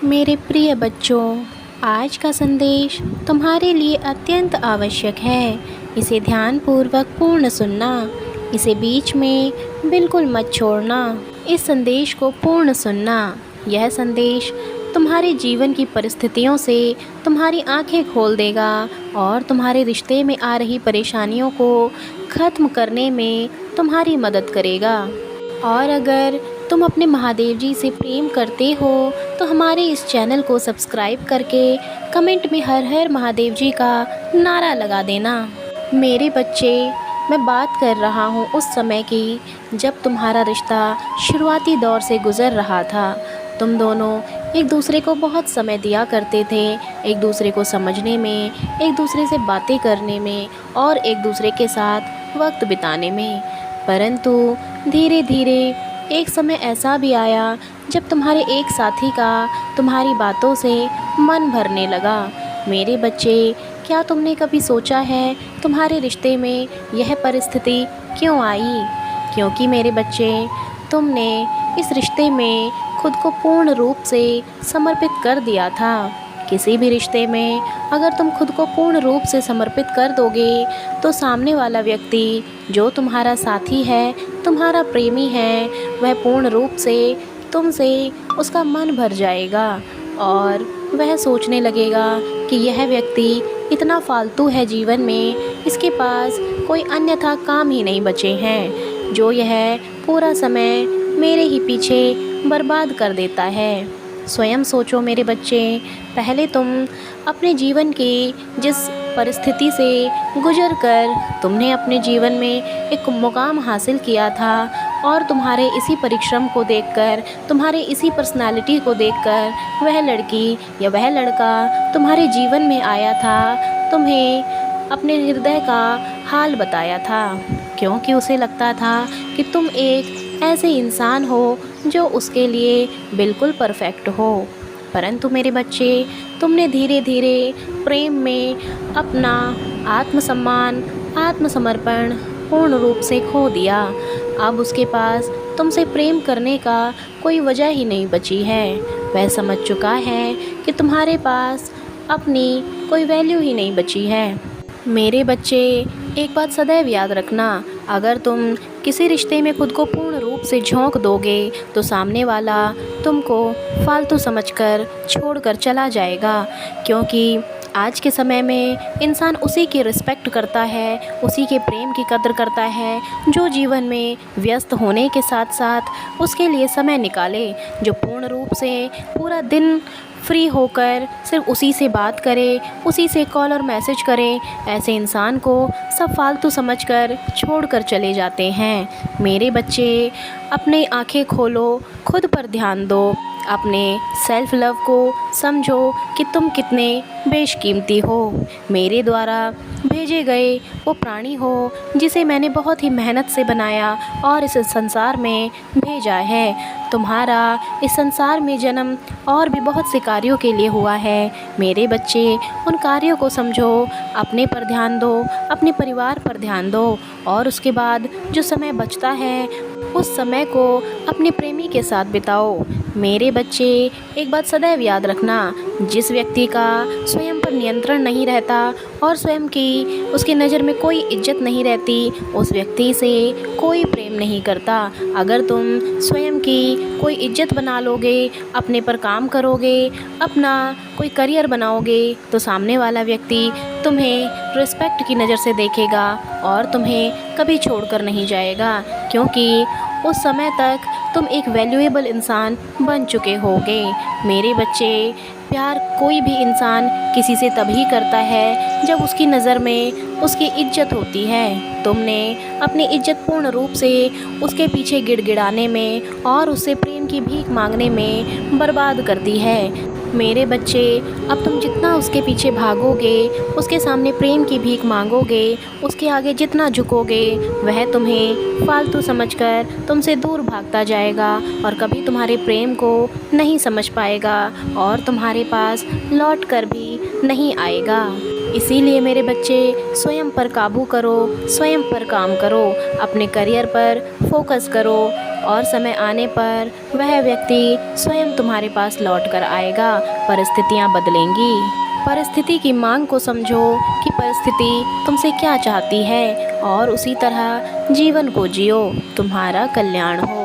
मेरे प्रिय बच्चों, आज का संदेश तुम्हारे लिए अत्यंत आवश्यक है। इसे ध्यानपूर्वक पूर्ण सुनना। इसे बीच में बिल्कुल मत छोड़ना। इस संदेश को पूर्ण सुनना। यह संदेश तुम्हारे जीवन की परिस्थितियों से तुम्हारी आंखें खोल देगा और तुम्हारे रिश्ते में आ रही परेशानियों को ख़त्म करने में तुम्हारी मदद करेगा। और अगर तुम अपने महादेव जी से प्रेम करते हो तो हमारे इस चैनल को सब्सक्राइब करके कमेंट में हर हर महादेव जी का नारा लगा देना। मेरे बच्चे, मैं बात कर रहा हूँ उस समय की जब तुम्हारा रिश्ता शुरुआती दौर से गुज़र रहा था। तुम दोनों एक दूसरे को बहुत समय दिया करते थे, एक दूसरे को समझने में, एक दूसरे से बातें करने में और एक दूसरे के साथ वक्त बिताने में। परंतु धीरे धीरे एक समय ऐसा भी आया जब तुम्हारे एक साथी का तुम्हारी बातों से मन भरने लगा। मेरे बच्चे, क्या तुमने कभी सोचा है तुम्हारे रिश्ते में यह परिस्थिति क्यों आई? क्योंकि मेरे बच्चे, तुमने इस रिश्ते में खुद को पूर्ण रूप से समर्पित कर दिया था। किसी भी रिश्ते में अगर तुम खुद को पूर्ण रूप से समर्पित कर दोगे तो सामने वाला व्यक्ति जो तुम्हारा साथी है, तुम्हारा प्रेमी है, वह पूर्ण रूप से तुमसे उसका मन भर जाएगा और वह सोचने लगेगा कि यह व्यक्ति इतना फालतू है जीवन में, इसके पास कोई अन्यथा काम ही नहीं बचे हैं, जो यह पूरा समय मेरे ही पीछे बर्बाद कर देता है। स्वयं सोचो मेरे बच्चे, पहले तुम अपने जीवन की जिस परिस्थिति से गुजर कर तुमने अपने जीवन में एक मुकाम हासिल किया था और तुम्हारे इसी परिश्रम को देखकर, तुम्हारे इसी पर्सनालिटी को देखकर वह लड़की या वह लड़का तुम्हारे जीवन में आया था, तुम्हें अपने हृदय का हाल बताया था, क्योंकि उसे लगता था कि तुम एक ऐसे इंसान हो जो उसके लिए बिल्कुल परफेक्ट हो। परंतु मेरे बच्चे, तुमने धीरे धीरे प्रेम में अपना आत्मसम्मान, आत्मसमर्पण पूर्ण रूप से खो दिया। अब उसके पास तुमसे प्रेम करने का कोई वजह ही नहीं बची है। वह समझ चुका है कि तुम्हारे पास अपनी कोई वैल्यू ही नहीं बची है। मेरे बच्चे, एक बात सदैव याद रखना, अगर तुम किसी रिश्ते में खुद को पूर्ण रूप से झोंक दोगे तो सामने वाला तुमको फालतू समझकर छोड़कर चला जाएगा। क्योंकि आज के समय में इंसान उसी की रिस्पेक्ट करता है, उसी के प्रेम की कदर करता है जो जीवन में व्यस्त होने के साथ साथ उसके लिए समय निकाले, जो पूर्ण रूप से पूरा दिन फ्री होकर सिर्फ उसी से बात करे, उसी से कॉल और मैसेज करे। ऐसे इंसान को सब फालतू समझकर छोड़कर चले जाते हैं। मेरे बच्चे, अपनी आंखें खोलो, खुद पर ध्यान दो, अपने सेल्फ लव को समझो कि तुम कितने बेशकीमती हो। मेरे द्वारा भेजे गए वो प्राणी हो जिसे मैंने बहुत ही मेहनत से बनाया और इस संसार में भेजा है। तुम्हारा इस संसार में जन्म और भी बहुत से कार्यों के लिए हुआ है। मेरे बच्चे, उन कार्यों को समझो, अपने पर ध्यान दो, अपने परिवार पर ध्यान दो और उसके बाद जो समय बचता है उस समय को अपने प्रेमी के साथ बिताओ। मेरे बच्चे, एक बात सदैव याद रखना, जिस व्यक्ति का स्वयं पर नियंत्रण नहीं रहता और स्वयं की उसकी नज़र में कोई इज्जत नहीं रहती, उस व्यक्ति से कोई प्रेम नहीं करता। अगर तुम स्वयं की कोई इज्जत बना लोगे, अपने पर काम करोगे, अपना कोई करियर बनाओगे तो सामने वाला व्यक्ति तुम्हें रिस्पेक्ट की नज़र से देखेगा और तुम्हें कभी छोड़कर नहीं जाएगा, क्योंकि उस समय तक तुम एक वैल्यूएबल इंसान बन चुके होगे। मेरे बच्चे, प्यार कोई भी इंसान किसी से तभी करता है जब उसकी नज़र में उसकी इज्जत होती है। तुमने अपनी इज्जत पूर्ण रूप से उसके पीछे गिड़गिड़ाने में और उससे प्रेम की भीख मांगने में बर्बाद कर दी है। मेरे बच्चे, अब तुम जितना उसके पीछे भागोगे, उसके सामने प्रेम की भीख मांगोगे, उसके आगे जितना झुकोगे, वह तुम्हें फालतू समझकर तुमसे दूर भागता जाएगा और कभी तुम्हारे प्रेम को नहीं समझ पाएगा और तुम्हारे पास लौट कर भी नहीं आएगा। इसीलिए मेरे बच्चे, स्वयं पर काबू करो, स्वयं पर काम करो, अपने करियर पर फोकस करो और समय आने पर वह व्यक्ति स्वयं तुम्हारे पास लौट कर आएगा। परिस्थितियाँ बदलेंगी। परिस्थिति की मांग को समझो कि परिस्थिति तुमसे क्या चाहती है और उसी तरह जीवन को जियो। तुम्हारा कल्याण हो।